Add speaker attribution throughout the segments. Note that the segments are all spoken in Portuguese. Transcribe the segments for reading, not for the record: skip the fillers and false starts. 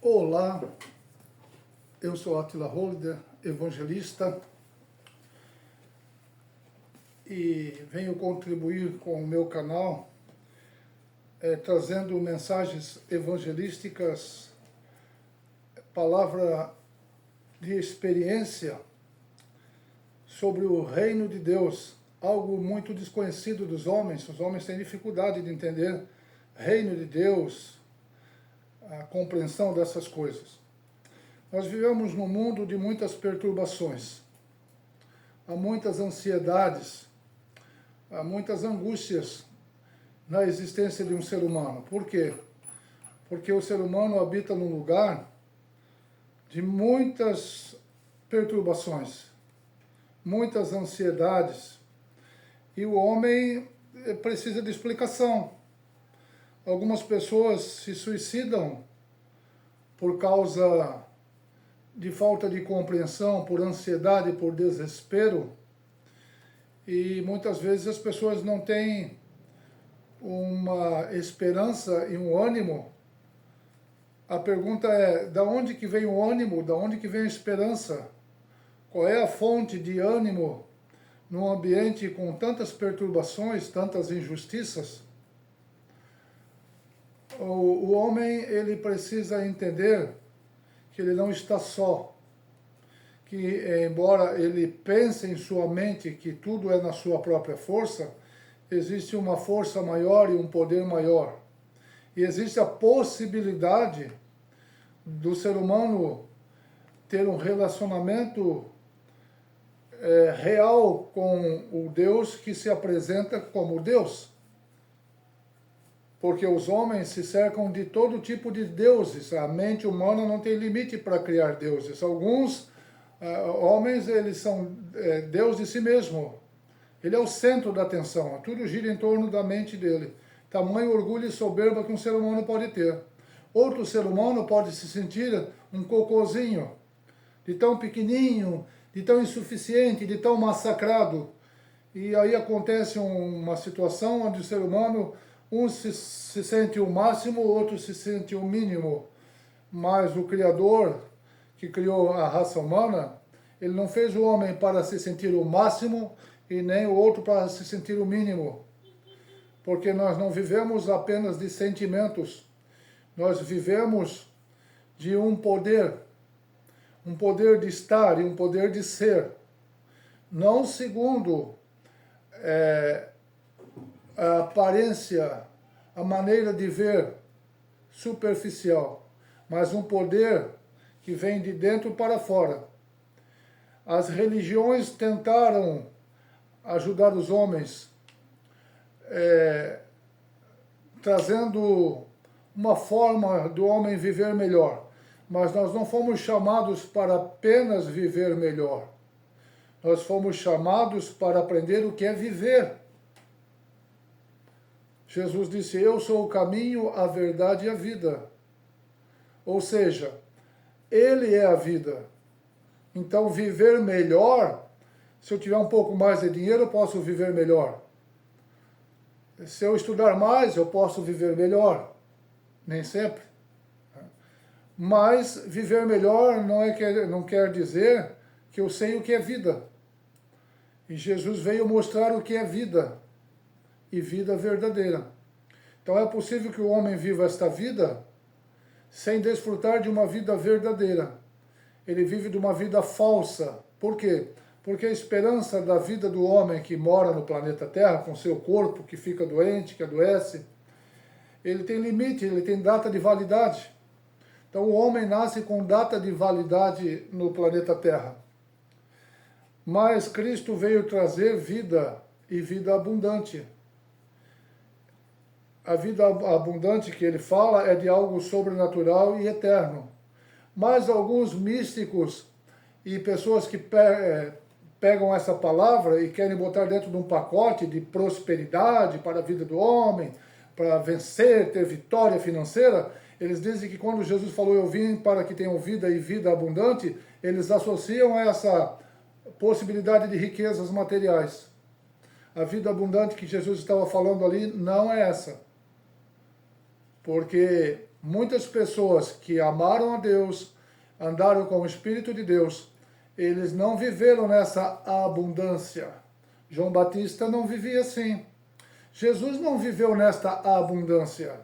Speaker 1: Olá, eu sou Attila Holder, evangelista, e venho contribuir com o meu canal, trazendo mensagens evangelísticas, palavra de experiência sobre o reino de Deus, algo muito desconhecido dos homens. Os homens têm dificuldade de entender reino de Deus, a compreensão dessas coisas. Nós vivemos num mundo de muitas perturbações, há muitas ansiedades, há muitas angústias na existência de um ser humano. Por quê? Porque o ser humano habita num lugar de muitas perturbações, muitas ansiedades, e o homem precisa de explicação. Algumas pessoas se suicidam por causa de falta de compreensão, por ansiedade, por desespero, e muitas vezes as pessoas não têm uma esperança e um ânimo. A pergunta é, da onde que vem o ânimo, da onde que vem a esperança? Qual é a fonte de ânimo num ambiente com tantas perturbações, tantas injustiças? O homem, ele precisa entender que ele não está só, que embora ele pense em sua mente que tudo é na sua própria força, existe uma força maior e um poder maior. E existe a possibilidade do ser humano ter um relacionamento real com o Deus que se apresenta como Deus. Porque os homens se cercam de todo tipo de deuses. A mente humana não tem limite para criar deuses. Alguns homens, eles são Deus de si mesmo. Ele é o centro da atenção. Tudo gira em torno da mente dele. Tamanho orgulho e soberba que um ser humano pode ter. Outro ser humano pode se sentir um cocôzinho, de tão pequenininho, de tão insuficiente, de tão massacrado. E aí acontece uma situação onde o ser humano, um se sente o máximo, o outro se sente o mínimo. Mas o Criador, que criou a raça humana, ele não fez o homem para se sentir o máximo e nem o outro para se sentir o mínimo. Porque nós não vivemos apenas de sentimentos, nós vivemos de um poder de estar e um poder de ser. Não segundo a aparência, a maneira de ver superficial, mas um poder que vem de dentro para fora. As religiões tentaram ajudar os homens, trazendo uma forma do homem viver melhor, mas nós não fomos chamados para apenas viver melhor. Nós fomos chamados para aprender o que é viver. Jesus disse, eu sou o caminho, a verdade e a vida. Ou seja, Ele é a vida. Então, viver melhor, se eu tiver um pouco mais de dinheiro, eu posso viver melhor. Se eu estudar mais, eu posso viver melhor. Nem sempre. Mas viver melhor não quer dizer que eu sei o que é vida. E Jesus veio mostrar o que é vida. E vida verdadeira. Então é possível que o homem viva esta vida sem desfrutar de uma vida verdadeira. Ele vive de uma vida falsa. Por quê? Porque a esperança da vida do homem que mora no planeta Terra, com seu corpo que fica doente, que adoece, ele tem limite, ele tem data de validade. Então o homem nasce com data de validade no planeta Terra. Mas Cristo veio trazer vida e vida abundante. A vida abundante que ele fala é de algo sobrenatural e eterno. Mas alguns místicos e pessoas que pegam essa palavra e querem botar dentro de um pacote de prosperidade para a vida do homem, para vencer, ter vitória financeira, eles dizem que quando Jesus falou, eu vim para que tenham vida e vida abundante, eles associam essa possibilidade de riquezas materiais. A vida abundante que Jesus estava falando ali não é essa. Porque Muitas pessoas que amaram a Deus, andaram com o Espírito de Deus, eles não viveram nessa abundância. João Batista não vivia assim. Jesus não viveu nesta abundância.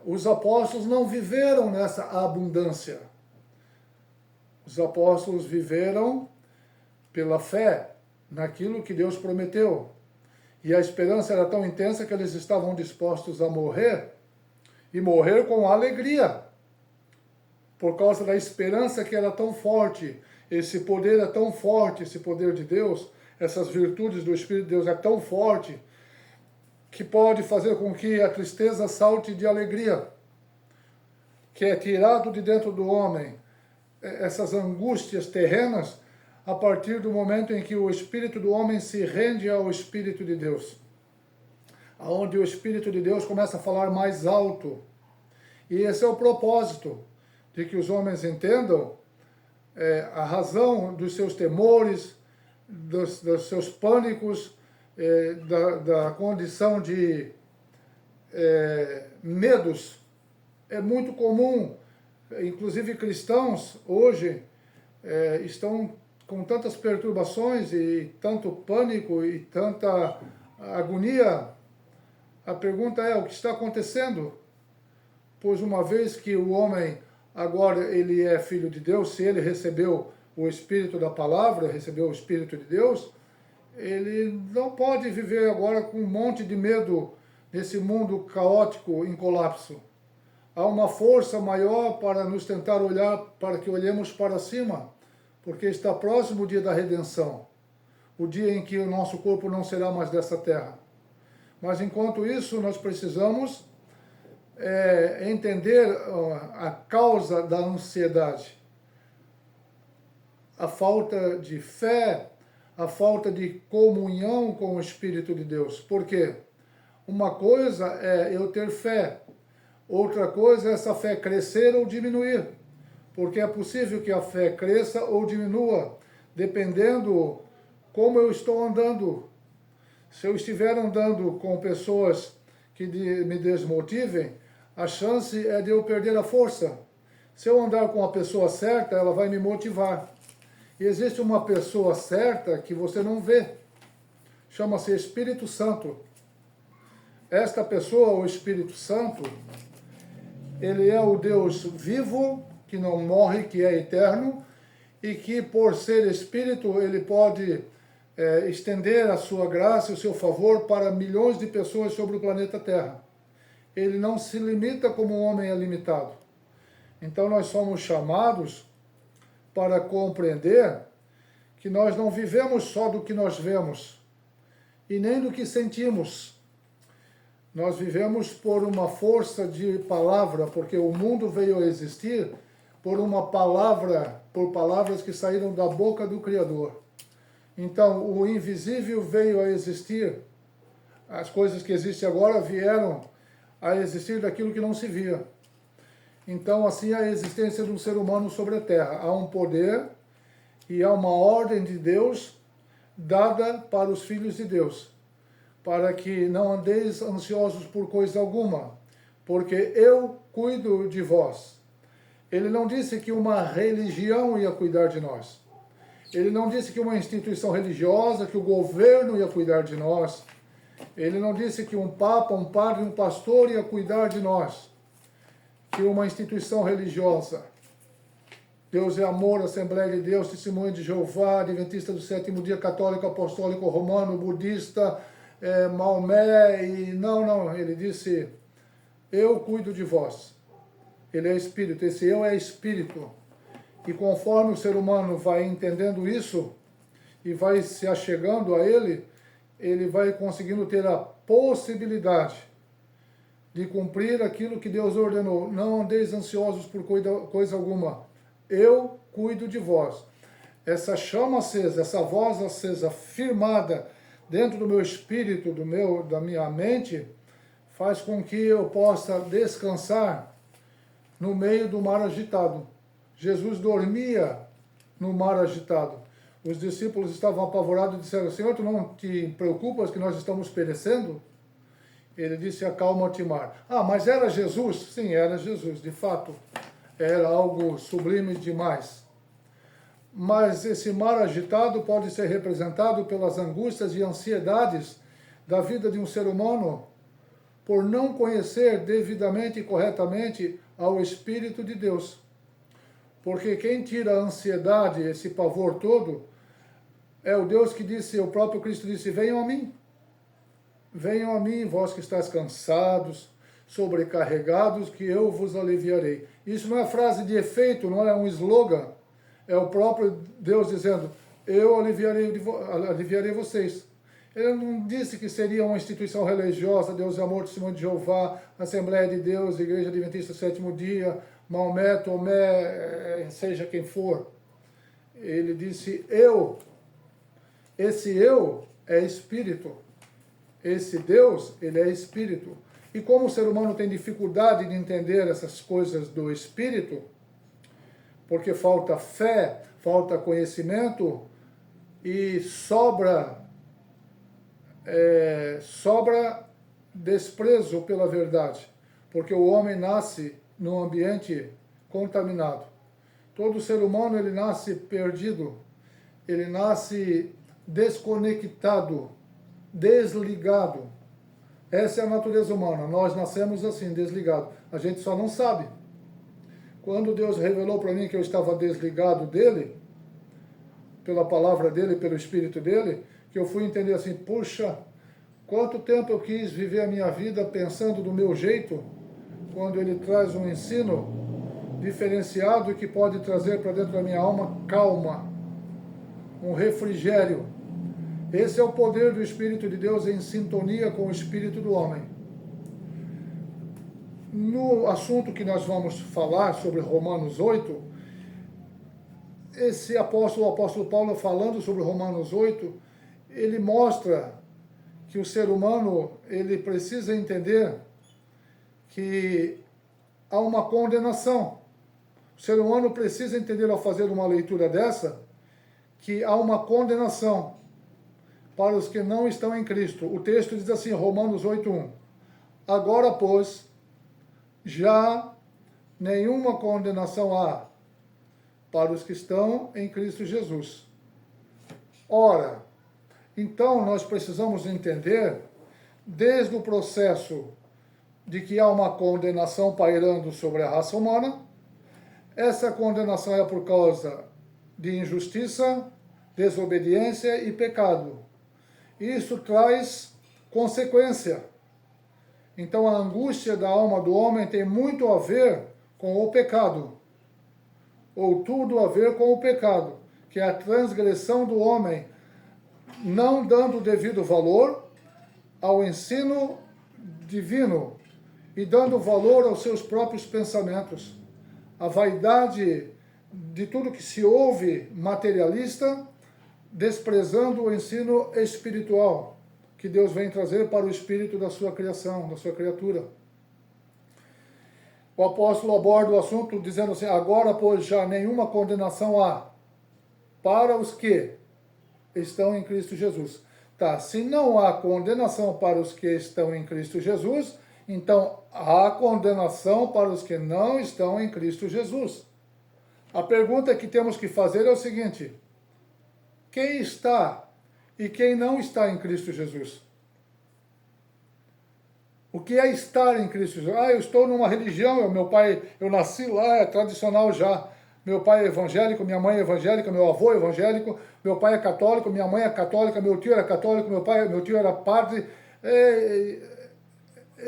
Speaker 1: Os apóstolos não viveram nessa abundância. Os apóstolos viveram pela fé naquilo que Deus prometeu. E a esperança era tão intensa que eles estavam dispostos a morrer, e morrer com alegria, por causa da esperança que era tão forte. Esse poder é tão forte, esse poder de Deus, essas virtudes do Espírito de Deus é tão forte, que pode fazer com que a tristeza salte de alegria, que é tirado de dentro do homem essas angústias terrenas, a partir do momento em que o espírito do homem se rende ao Espírito de Deus, aonde o Espírito de Deus começa a falar mais alto. E esse é o propósito, de que os homens entendam a razão dos seus temores, dos seus pânicos, da condição de medos. É muito comum, inclusive cristãos hoje estão com tantas perturbações e tanto pânico e tanta agonia. A pergunta é: o que está acontecendo? Pois uma vez que o homem agora ele é filho de Deus, se ele recebeu o Espírito da palavra, recebeu o Espírito de Deus, ele não pode viver agora com um monte de medo nesse mundo caótico em colapso. Há uma força maior para nos tentar olhar, para que olhemos para cima, porque está próximo o dia da redenção, o dia em que o nosso corpo não será mais dessa terra. Mas enquanto isso, nós precisamos entender a causa da ansiedade, a falta de fé, a falta de comunhão com o Espírito de Deus. Por quê? Uma coisa é eu ter fé, outra coisa é essa fé crescer ou diminuir, porque é possível que a fé cresça ou diminua, dependendo como eu estou andando. Se eu estiver andando com pessoas que me desmotivem, a chance é de eu perder a força. Se eu andar com a pessoa certa, ela vai me motivar. E existe uma pessoa certa que você não vê. Chama-se Espírito Santo. Esta pessoa, o Espírito Santo, ele é o Deus vivo, que não morre, que é eterno, e que por ser Espírito, ele pode estender a sua graça e o seu favor para milhões de pessoas sobre o planeta Terra. Ele não se limita como o homem é limitado. Então nós somos chamados para compreender que nós não vivemos só do que nós vemos e nem do que sentimos. Nós vivemos por uma força de palavra, porque o mundo veio a existir por uma palavra, por palavras que saíram da boca do Criador. Então, o invisível veio a existir. As coisas que existem agora vieram a existir daquilo que não se via. Então, assim, a existência de um ser humano sobre a Terra. Há um poder e há uma ordem de Deus dada para os filhos de Deus, para que não andeis ansiosos por coisa alguma, porque eu cuido de vós. Ele não disse que uma religião ia cuidar de nós. Ele não disse que uma instituição religiosa, que o governo ia cuidar de nós. Ele não disse que um papa, um padre, um pastor ia cuidar de nós. Que uma instituição religiosa. Deus é amor, Assembleia de Deus, Testemunho de Jeová, Adventista do Sétimo Dia, Católico, Apostólico, Romano, Budista, Maomé, e não, ele disse, eu cuido de vós. Ele é Espírito, esse eu é Espírito. E conforme o ser humano vai entendendo isso, e vai se achegando a ele, ele vai conseguindo ter a possibilidade de cumprir aquilo que Deus ordenou. Não andeis ansiosos por coisa alguma. Eu cuido de vós. Essa chama acesa, essa voz acesa, firmada dentro do meu espírito, da minha mente, faz com que eu possa descansar no meio do mar agitado. Jesus dormia no mar agitado. Os discípulos estavam apavorados e disseram, Senhor, tu não te preocupas que nós estamos perecendo? Ele disse, acalma-te mar. Ah, mas era Jesus? Sim, era Jesus, de fato. Era algo sublime demais. Mas esse mar agitado pode ser representado pelas angústias e ansiedades da vida de um ser humano por não conhecer devidamente e corretamente ao Espírito de Deus. Porque quem tira a ansiedade, esse pavor todo, é o Deus que disse, o próprio Cristo disse, venham a mim, vós que estáis cansados, sobrecarregados, que eu vos aliviarei. Isso não é frase de efeito, não é um slogan, é o próprio Deus dizendo, eu aliviarei vocês. Ele não disse que seria uma instituição religiosa, Deus é Amor, Testemunho de Jeová, Assembleia de Deus, Igreja Adventista Sétimo Dia, Maomé, Tomé, seja quem for. Ele disse eu. Esse eu é espírito. Esse Deus, ele é espírito. E como o ser humano tem dificuldade de entender essas coisas do espírito, porque falta fé, falta conhecimento e sobra desprezo pela verdade, porque o homem nasce num ambiente contaminado. Todo ser humano ele nasce perdido, ele nasce desconectado, desligado. Essa é a natureza humana, nós nascemos assim, desligado. A gente só não sabe. Quando Deus revelou para mim que eu estava desligado dele, pela palavra dele, pelo Espírito dele, que eu fui entender assim, puxa, quanto tempo eu quis viver a minha vida pensando do meu jeito, quando ele traz um ensino diferenciado que pode trazer para dentro da minha alma calma, um refrigério. Esse é o poder do Espírito de Deus em sintonia com o Espírito do homem. No assunto que nós vamos falar sobre Romanos 8, o apóstolo Paulo falando sobre Romanos 8, ele mostra que o ser humano ele precisa entender que há uma condenação. O ser humano precisa entender ao fazer uma leitura dessa que há uma condenação para os que não estão em Cristo. O texto diz assim, Romanos 8:1. Agora, pois, já nenhuma condenação há para os que estão em Cristo Jesus. Ora, então nós precisamos entender, desde o processo de que há uma condenação pairando sobre a raça humana, essa condenação é por causa de injustiça, desobediência e pecado. Isso traz consequência. Então a angústia da alma do homem tem muito a ver com o pecado, ou tudo a ver com o pecado, que é a transgressão do homem, não dando devido valor ao ensino divino e dando valor aos seus próprios pensamentos. A vaidade de tudo que se ouve materialista, desprezando o ensino espiritual que Deus vem trazer para o espírito da sua criação, da sua criatura. O apóstolo aborda o assunto dizendo assim, agora, pois, já nenhuma condenação há para os que estão em Cristo Jesus. Tá, se não há condenação para os que estão em Cristo Jesus, então há condenação para os que não estão em Cristo Jesus. A pergunta que temos que fazer é o seguinte, quem está e quem não está em Cristo Jesus? O que é estar em Cristo Jesus? Ah, eu estou numa religião, meu pai, eu nasci lá, é tradicional já. Meu pai é evangélico, minha mãe é evangélica, meu avô é evangélico, meu pai é católico, minha mãe é católica, meu tio era católico, meu tio era padre.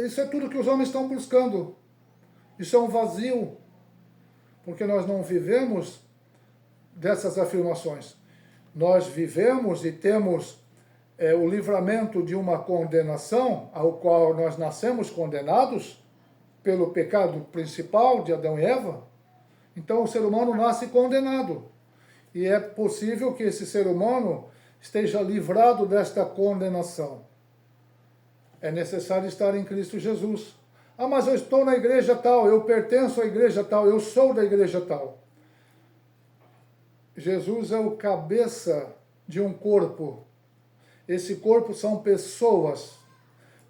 Speaker 1: Isso é tudo que os homens estão buscando. Isso é um vazio, porque nós não vivemos dessas afirmações. Nós vivemos e temos o livramento de uma condenação, ao qual nós nascemos condenados pelo pecado principal de Adão e Eva. Então o ser humano nasce condenado. E é possível que esse ser humano esteja livrado desta condenação. É necessário estar em Cristo Jesus. Ah, mas eu estou na igreja tal, eu pertenço à igreja tal, eu sou da igreja tal. Jesus é o cabeça de um corpo. Esse corpo são pessoas.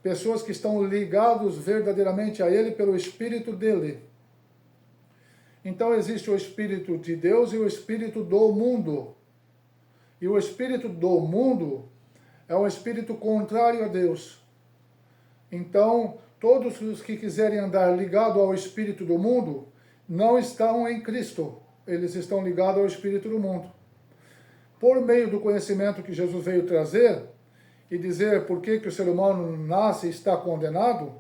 Speaker 1: pessoas que estão ligados verdadeiramente a Ele pelo Espírito dele. Então existe o Espírito de Deus e o Espírito do mundo. E o Espírito do mundo é um espírito contrário a Deus. Então, todos os que quiserem andar ligados ao Espírito do mundo não estão em Cristo. Eles estão ligados ao Espírito do mundo. Por meio do conhecimento que Jesus veio trazer e dizer por que o ser humano nasce e está condenado,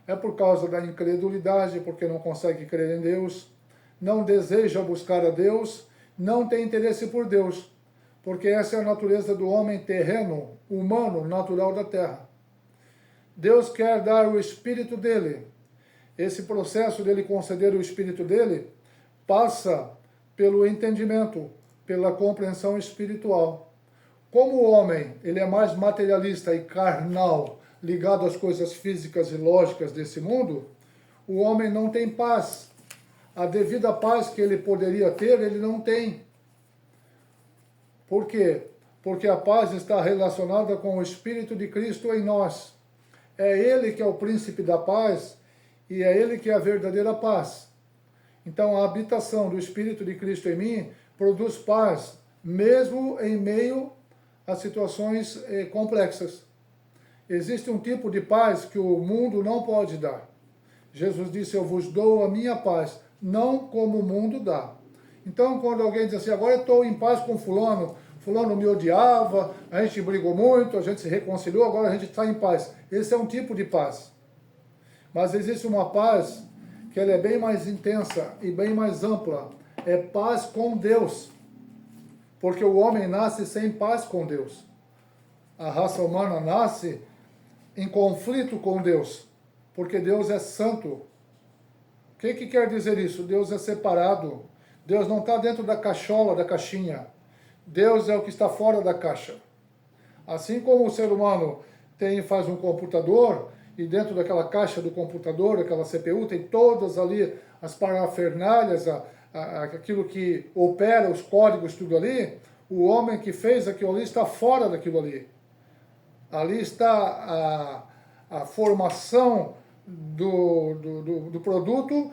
Speaker 1: é por causa da incredulidade, porque não consegue crer em Deus, não deseja buscar a Deus, não tem interesse por Deus, porque essa é a natureza do homem terreno, humano, natural da terra. Deus quer dar o Espírito dele. Esse processo dele conceder o Espírito dele passa pelo entendimento, pela compreensão espiritual. Como o homem ele é mais materialista e carnal, ligado às coisas físicas e lógicas desse mundo, o homem não tem paz. A devida paz que ele poderia ter, ele não tem. Por quê? Porque a paz está relacionada com o Espírito de Cristo em nós. É Ele que é o príncipe da paz e é Ele que é a verdadeira paz. Então a habitação do Espírito de Cristo em mim produz paz, mesmo em meio a situações complexas. Existe um tipo de paz que o mundo não pode dar. Jesus disse, eu vos dou a minha paz, não como o mundo dá. Então, quando alguém diz assim, agora eu estou em paz com fulano, fulano me odiava, a gente brigou muito, a gente se reconciliou, agora a gente está em paz. Esse é um tipo de paz. Mas existe uma paz que ela é bem mais intensa e bem mais ampla. É paz com Deus. Porque o homem nasce sem paz com Deus. A raça humana nasce em conflito com Deus. Porque Deus é santo. O que quer dizer isso? Deus é separado. Deus não está dentro da cachola, da caixinha. Deus é o que está fora da caixa. Assim como o ser humano faz um computador, e dentro daquela caixa do computador, aquela CPU, tem todas ali as parafernálias, aquilo que opera, os códigos, tudo ali, o homem que fez aquilo ali está fora daquilo ali. Ali está a formação do produto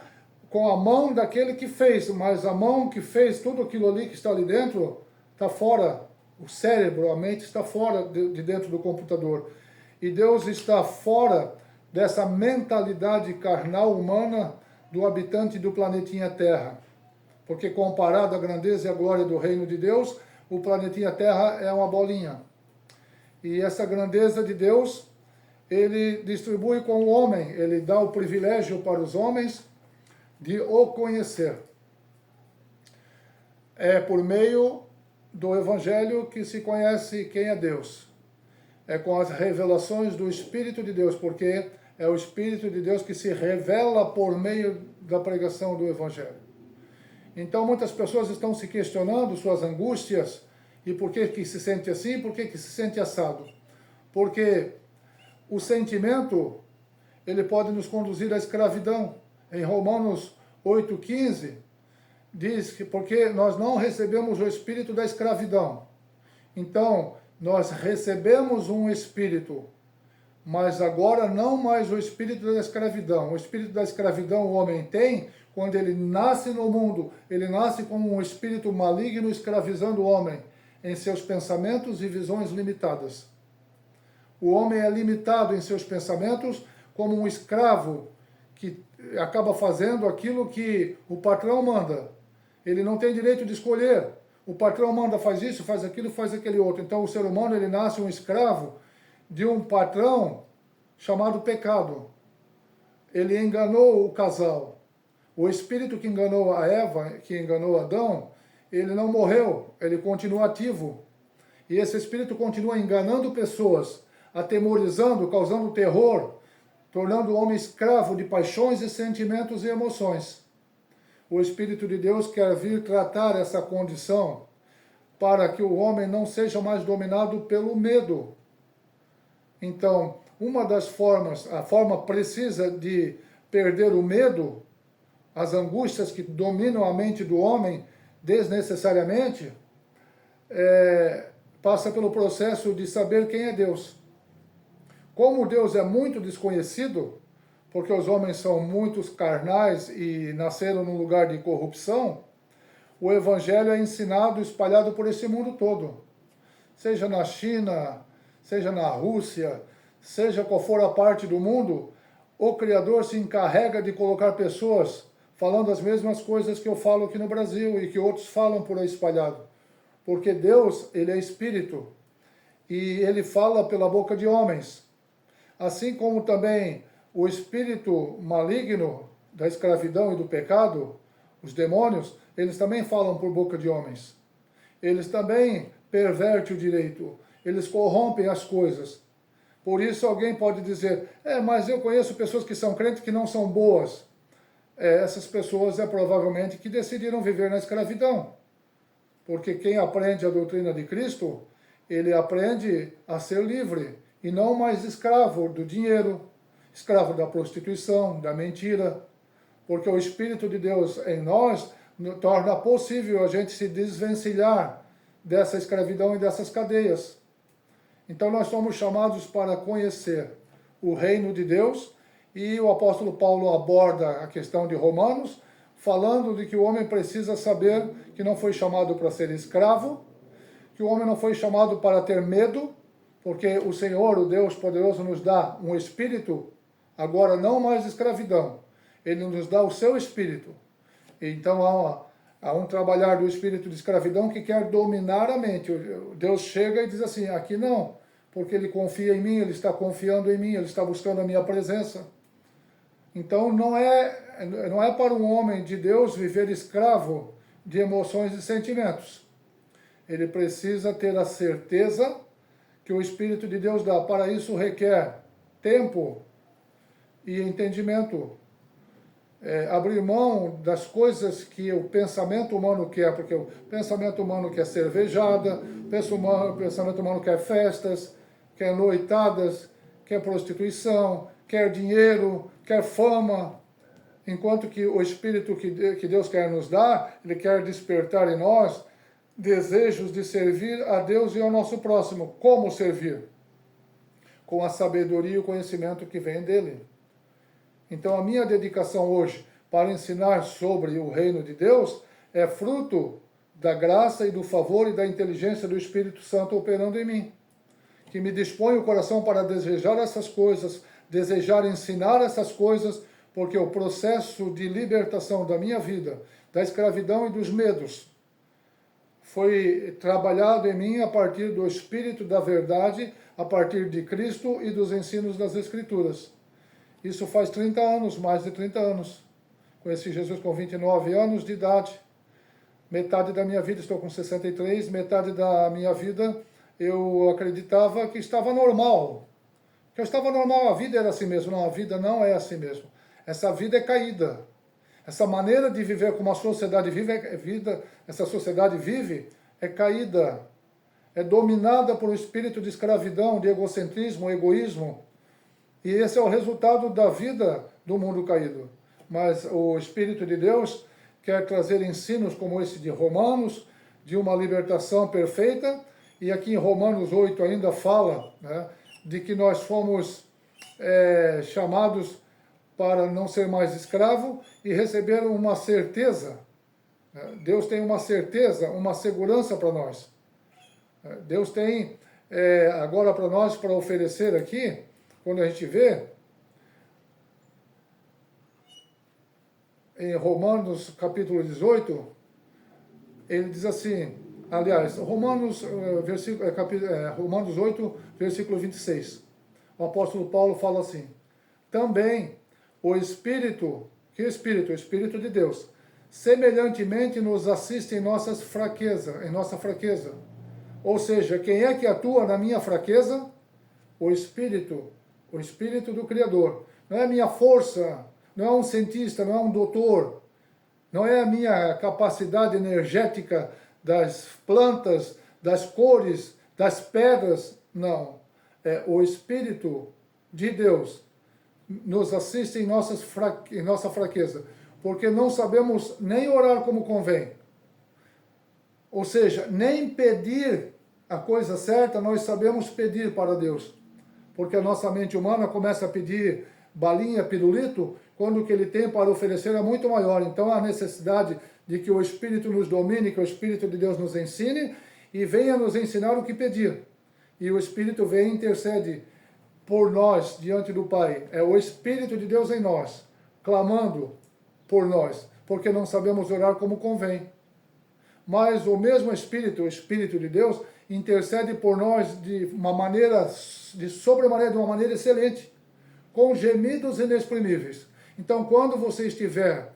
Speaker 1: com a mão daquele que fez, mas a mão que fez tudo aquilo ali que está ali dentro está fora. O cérebro, a mente está fora de dentro do computador. E Deus está fora dessa mentalidade carnal humana do habitante do planetinha Terra. Porque comparado à grandeza e à glória do reino de Deus, o planetinha Terra é uma bolinha. E essa grandeza de Deus, ele distribui com o homem, ele dá o privilégio para os homens de o conhecer. É por meio do Evangelho que se conhece quem é Deus. É com as revelações do Espírito de Deus, porque é o Espírito de Deus que se revela por meio da pregação do Evangelho. Então muitas pessoas estão se questionando suas angústias, e por que se sente assim, por que se sente assado. Porque o sentimento, ele pode nos conduzir à escravidão. Em Romanos 8,15, diz que porque nós não recebemos o espírito da escravidão. Então, nós recebemos um espírito, mas agora não mais o espírito da escravidão. O espírito da escravidão o homem tem quando ele nasce no mundo, ele nasce como um espírito maligno escravizando o homem em seus pensamentos e visões limitadas. O homem é limitado em seus pensamentos como um escravo que acaba fazendo aquilo que o patrão manda. Ele não tem direito de escolher. O patrão manda, faz isso, faz aquilo, faz aquele outro. Então o ser humano ele nasce um escravo de um patrão chamado pecado. Ele enganou o casal. O espírito que enganou a Eva, que enganou Adão, ele não morreu, ele continua ativo. E esse espírito continua enganando pessoas, atemorizando, causando terror, tornando o homem escravo de paixões e sentimentos e emoções. O Espírito de Deus quer vir tratar essa condição para que o homem não seja mais dominado pelo medo. Então, uma das formas, a forma precisa de perder o medo, as angústias que dominam a mente do homem desnecessariamente, passa pelo processo de saber quem é Deus. como Deus é muito desconhecido, porque os homens são muitos carnais e nasceram num lugar de corrupção, o Evangelho é ensinado, espalhado por esse mundo todo. Seja na China, seja na Rússia, seja qual for a parte do mundo, o Criador se encarrega de colocar pessoas falando as mesmas coisas que eu falo aqui no Brasil e que outros falam por aí espalhado. Porque Deus, ele é Espírito e ele fala pela boca de homens. Assim como também o espírito maligno da escravidão e do pecado, os demônios, eles também falam por boca de homens. Eles também pervertem o direito, eles corrompem as coisas. Por isso alguém pode dizer, mas eu conheço pessoas que são crentes que não são boas. Essas pessoas provavelmente que decidiram viver na escravidão. Porque quem aprende a doutrina de Cristo, ele aprende a ser livre e não mais escravo do dinheiro, escravo da prostituição, da mentira, porque o Espírito de Deus em nós torna possível a gente se desvencilhar dessa escravidão e dessas cadeias. Então nós somos chamados para conhecer o reino de Deus, e o apóstolo Paulo aborda a questão de Romanos, falando de que o homem precisa saber que não foi chamado para ser escravo, que o homem não foi chamado para ter medo, porque o Senhor, o Deus poderoso, nos dá um espírito, agora não mais escravidão, ele nos dá o seu espírito. Então há um trabalhar do espírito de escravidão que quer dominar a mente. Deus chega e diz assim, aqui não, porque ele confia em mim, ele está confiando em mim, ele está buscando a minha presença. Então não é para um homem de Deus viver escravo de emoções e sentimentos. Ele precisa ter a certeza que o Espírito de Deus dá. Para isso requer tempo e entendimento. Abrir mão das coisas que o pensamento humano quer, porque o pensamento humano quer cervejada, o pensamento humano quer festas, quer noitadas, quer prostituição, quer dinheiro, quer fama, enquanto que o Espírito que Deus quer nos dar, ele quer despertar em nós desejos de servir a Deus e ao nosso próximo. Como servir? Com a sabedoria e o conhecimento que vem dele. Então a minha dedicação hoje para ensinar sobre o reino de Deus é fruto da graça e do favor e da inteligência do Espírito Santo operando em mim, que me dispõe o coração para desejar essas coisas, desejar ensinar essas coisas, porque o processo de libertação da minha vida, da escravidão e dos medos, foi trabalhado em mim a partir do Espírito da verdade, a partir de Cristo e dos ensinos das Escrituras. Isso faz 30 anos, mais de 30 anos. Conheci Jesus com 29 anos de idade. Metade da minha vida, estou com 63, metade da minha vida eu acreditava que estava normal. Que eu estava normal, a vida era assim mesmo. Não, a vida não é assim mesmo. Essa vida é caída. Essa maneira de viver como a sociedade vive, essa sociedade vive, é caída. É dominada por um espírito de escravidão, de egocentrismo, egoísmo. E esse é o resultado da vida do mundo caído. Mas o Espírito de Deus quer trazer ensinos como esse de Romanos, de uma libertação perfeita. E aqui em Romanos 8 ainda fala, né, de que nós fomos chamados para não ser mais escravo e receber uma certeza. Deus tem uma certeza, uma segurança para nós. Deus tem agora para nós, para oferecer aqui, quando a gente vê, em Romanos capítulo 18, ele diz assim, aliás, Romanos 8, versículo 26, o apóstolo Paulo fala assim, também o Espírito, que Espírito? O Espírito de Deus, semelhantemente nos assiste em nossa fraqueza. Ou seja, quem é que atua na minha fraqueza? O Espírito do Criador. Não é a minha força, não é um cientista, não é um doutor, não é a minha capacidade energética das plantas, das cores, das pedras, não. É o Espírito de Deus nos assiste em nossa fraqueza, porque não sabemos nem orar como convém. Ou seja, nem pedir a coisa certa nós sabemos pedir para Deus, porque a nossa mente humana começa a pedir balinha, pirulito, quando o que ele tem para oferecer é muito maior. Então há necessidade de que o Espírito nos domine, que o Espírito de Deus nos ensine e venha nos ensinar o que pedir. E o Espírito vem e intercede por nós diante do Pai. É o Espírito de Deus em nós, clamando por nós, porque não sabemos orar como convém. Mas o mesmo Espírito, o Espírito de Deus, intercede por nós de uma maneira, de sobremaneira, de uma maneira excelente, com gemidos inexprimíveis. Então, quando você estiver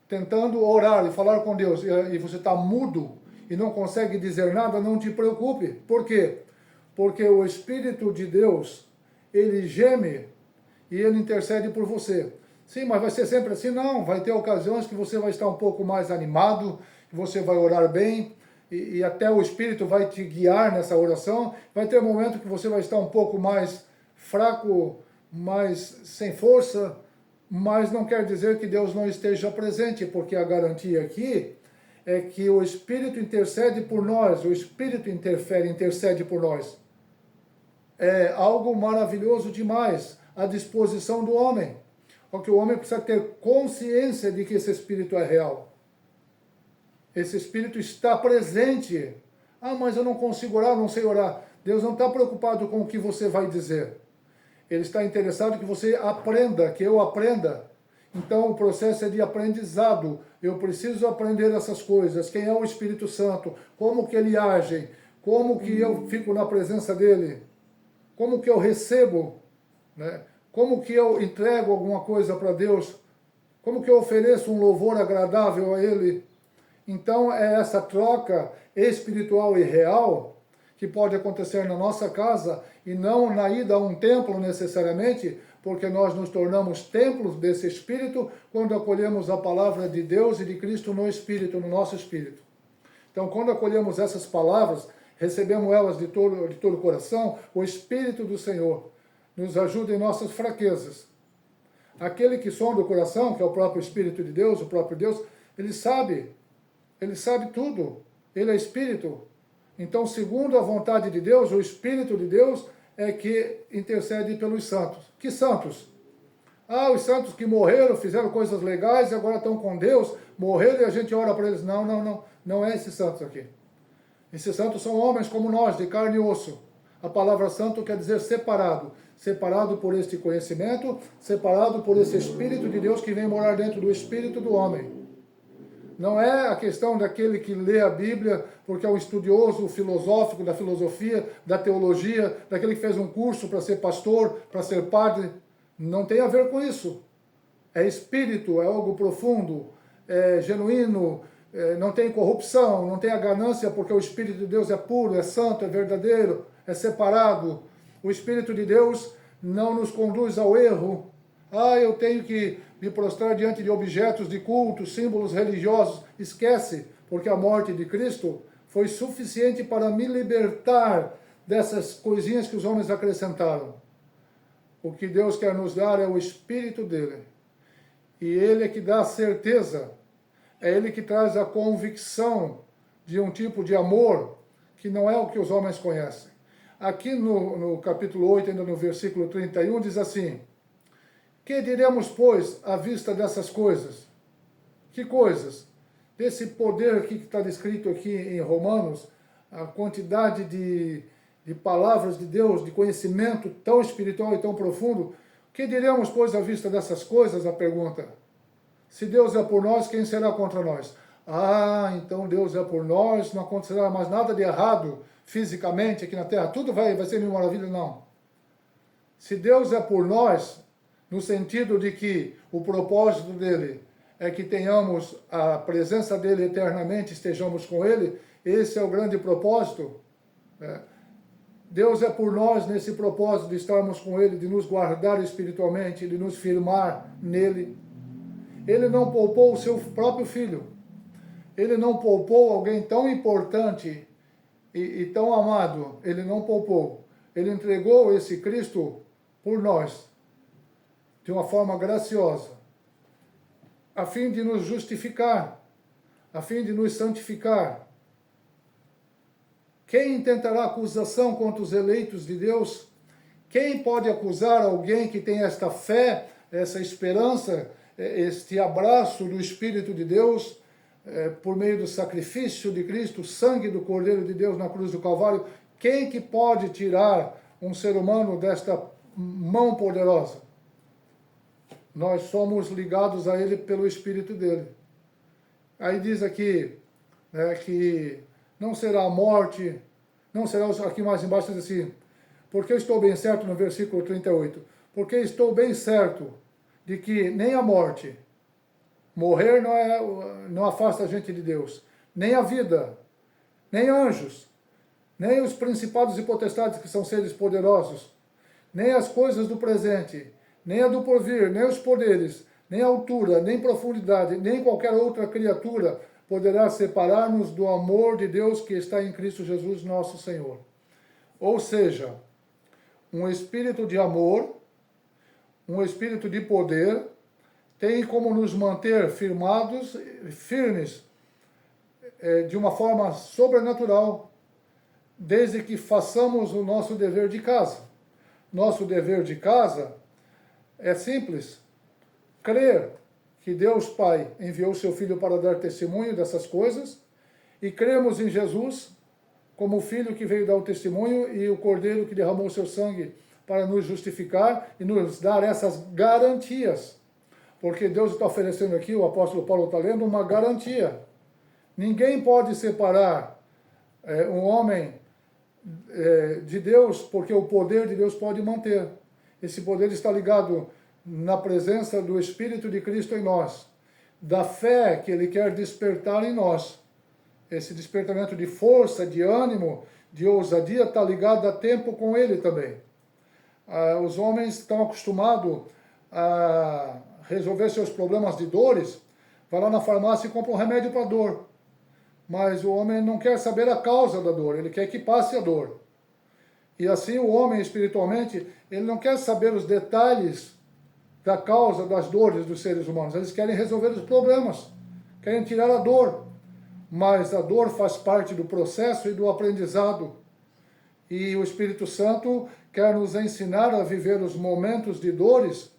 Speaker 1: tentando orar e falar com Deus e você está mudo e não consegue dizer nada, não te preocupe. Por quê? Porque o Espírito de Deus, ele geme e ele intercede por você. Sim, mas vai ser sempre assim? Não, vai ter ocasiões que você vai estar um pouco mais animado, que você vai orar bem, e até o Espírito vai te guiar nessa oração. Vai ter momento que você vai estar um pouco mais fraco, mais sem força, mas não quer dizer que Deus não esteja presente, porque a garantia aqui é que o Espírito intercede por nós, o Espírito intercede por nós. É algo maravilhoso demais à disposição do homem. Porque o homem precisa ter consciência de que esse Espírito é real. Esse Espírito está presente. Ah, mas eu não consigo orar, não sei orar. Deus não está preocupado com o que você vai dizer. Ele está interessado que você aprenda, que eu aprenda. Então o processo é de aprendizado. Eu preciso aprender essas coisas. Quem é o Espírito Santo? Como que ele age? Como que eu fico na presença dele? Como que eu recebo? Né? Como que eu entrego alguma coisa para Deus? Como que eu ofereço um louvor agradável a Ele? Então é essa troca espiritual e real que pode acontecer na nossa casa e não na ida a um templo necessariamente, porque nós nos tornamos templos desse Espírito quando acolhemos a palavra de Deus e de Cristo no Espírito, no nosso Espírito. Então quando acolhemos essas palavras, recebemos elas de todo o coração, o Espírito do Senhor nos ajuda em nossas fraquezas. Aquele que sonda o coração, que é o próprio Espírito de Deus, o próprio Deus, ele sabe tudo, ele é Espírito. Então, segundo a vontade de Deus, o Espírito de Deus é que intercede pelos santos. Que santos? Ah, os santos que morreram, fizeram coisas legais e agora estão com Deus, morreram e a gente ora para eles. Não é esses santos aqui. Esses santos são homens como nós, de carne e osso. A palavra santo quer dizer separado. Separado por este conhecimento, separado por esse Espírito de Deus que vem morar dentro do Espírito do homem. Não é a questão daquele que lê a Bíblia porque é um estudioso filosófico da filosofia, da teologia, daquele que fez um curso para ser pastor, para ser padre. Não tem a ver com isso. É espírito, é algo profundo, é genuíno, não tem corrupção, não tem a ganância, porque o Espírito de Deus é puro, é santo, é verdadeiro, é separado. O Espírito de Deus não nos conduz ao erro. Ah, eu tenho que me prostrar diante de objetos de culto, símbolos religiosos. Esquece, porque a morte de Cristo foi suficiente para me libertar dessas coisinhas que os homens acrescentaram. O que Deus quer nos dar é o Espírito dele. E ele é que dá a certeza, é ele que traz a convicção de um tipo de amor que não é o que os homens conhecem. Aqui no capítulo 8, ainda no versículo 31, diz assim: que diremos, pois, à vista dessas coisas? Que coisas? Desse poder aqui que está descrito aqui em Romanos, a quantidade de palavras de Deus, de conhecimento tão espiritual e tão profundo. Que diremos, pois, à vista dessas coisas? A pergunta. Se Deus é por nós, quem será contra nós? Ah, então Deus é por nós, não acontecerá mais nada de errado fisicamente aqui na Terra, tudo vai ser mil maravilhas, não. Se Deus é por nós, no sentido de que o propósito dele é que tenhamos a presença dele eternamente, estejamos com ele, esse é o grande propósito. Deus é por nós nesse propósito de estarmos com ele, de nos guardar espiritualmente, de nos firmar nele. Ele não poupou o seu próprio filho. Ele não poupou alguém tão importante e tão amado. Ele não poupou. Ele entregou esse Cristo por nós, de uma forma graciosa, a fim de nos justificar, a fim de nos santificar. Quem intentará acusação contra os eleitos de Deus? Quem pode acusar alguém que tem esta fé, essa esperança, este abraço do Espírito de Deus, por meio do sacrifício de Cristo, o sangue do Cordeiro de Deus na cruz do Calvário? Quem que pode tirar um ser humano desta mão poderosa? Nós somos ligados a Ele pelo Espírito dele. Aí diz aqui, que não será a morte, não será, aqui mais embaixo diz assim, porque eu estou bem certo, no versículo 38, porque estou bem certo de que nem a morte, morrer não afasta a gente de Deus, nem a vida, nem anjos, nem os principados e potestades que são seres poderosos, nem as coisas do presente, nem a do porvir, nem os poderes, nem a altura, nem profundidade, nem qualquer outra criatura poderá separar-nos do amor de Deus que está em Cristo Jesus nosso Senhor. Ou seja, um espírito de amor, um espírito de poder, tem como nos manter firmes, de uma forma sobrenatural, desde que façamos o nosso dever de casa. Nosso dever de casa é simples: crer que Deus Pai enviou seu Filho para dar testemunho dessas coisas, e cremos em Jesus como o Filho que veio dar o testemunho e o Cordeiro que derramou o seu sangue para nos justificar e nos dar essas garantias. Porque Deus está oferecendo aqui, o apóstolo Paulo está lendo, uma garantia. Ninguém pode separar um homem de Deus, porque o poder de Deus pode manter. Esse poder está ligado na presença do Espírito de Cristo em nós, da fé que Ele quer despertar em nós. Esse despertamento de força, de ânimo, de ousadia está ligado a tempo com Ele também. Os homens estão acostumados a resolver seus problemas de dores, vai lá na farmácia e compra um remédio para dor. Mas o homem não quer saber a causa da dor, ele quer que passe a dor. E assim o homem espiritualmente, ele não quer saber os detalhes da causa das dores dos seres humanos, eles querem resolver os problemas, querem tirar a dor. Mas a dor faz parte do processo e do aprendizado. E o Espírito Santo quer nos ensinar a viver os momentos de dores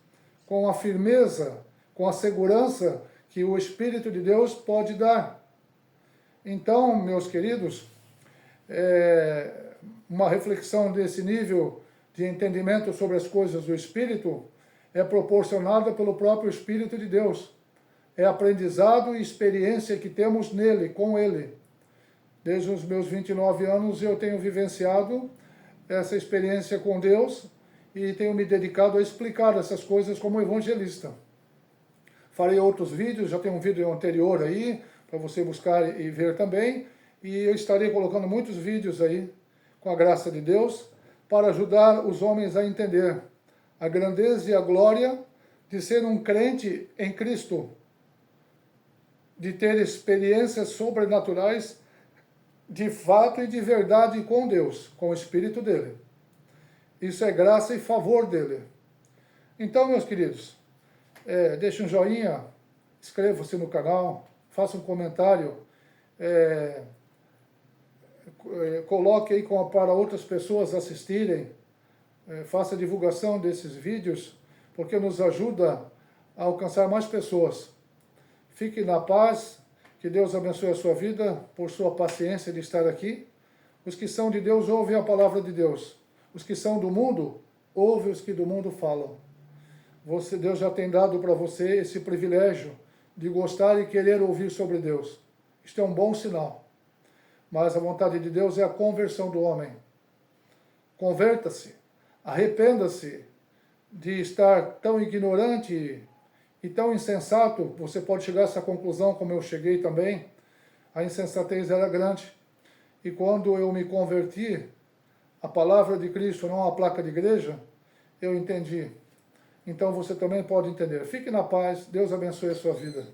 Speaker 1: com a firmeza, com a segurança que o Espírito de Deus pode dar. Então, meus queridos, uma reflexão desse nível de entendimento sobre as coisas do Espírito é proporcionada pelo próprio Espírito de Deus. É aprendizado e experiência que temos nele, com ele. Desde os meus 29 anos eu tenho vivenciado essa experiência com Deus e tenho me dedicado a explicar essas coisas como evangelista. Farei outros vídeos, já tem um vídeo anterior aí, para você buscar e ver também, e eu estarei colocando muitos vídeos aí, com a graça de Deus, para ajudar os homens a entender a grandeza e a glória de ser um crente em Cristo, de ter experiências sobrenaturais de fato e de verdade com Deus, com o Espírito dele. Isso é graça e favor dele. Então, meus queridos, deixe um joinha, inscreva-se no canal, faça um comentário, coloque aí para outras pessoas assistirem, faça divulgação desses vídeos, porque nos ajuda a alcançar mais pessoas. Fique na paz, que Deus abençoe a sua vida por sua paciência de estar aqui. Os que são de Deus ouvem a palavra de Deus. Os que são do mundo, ouvem os que do mundo falam. Deus já tem dado para você esse privilégio de gostar e querer ouvir sobre Deus. Isto é um bom sinal. Mas a vontade de Deus é a conversão do homem. Converta-se, arrependa-se de estar tão ignorante e tão insensato. Você pode chegar a essa conclusão, como eu cheguei também. A insensatez era grande. E quando eu me converti, a palavra de Cristo, não a placa de igreja, eu entendi. Então você também pode entender. Fique na paz, Deus abençoe a sua vida.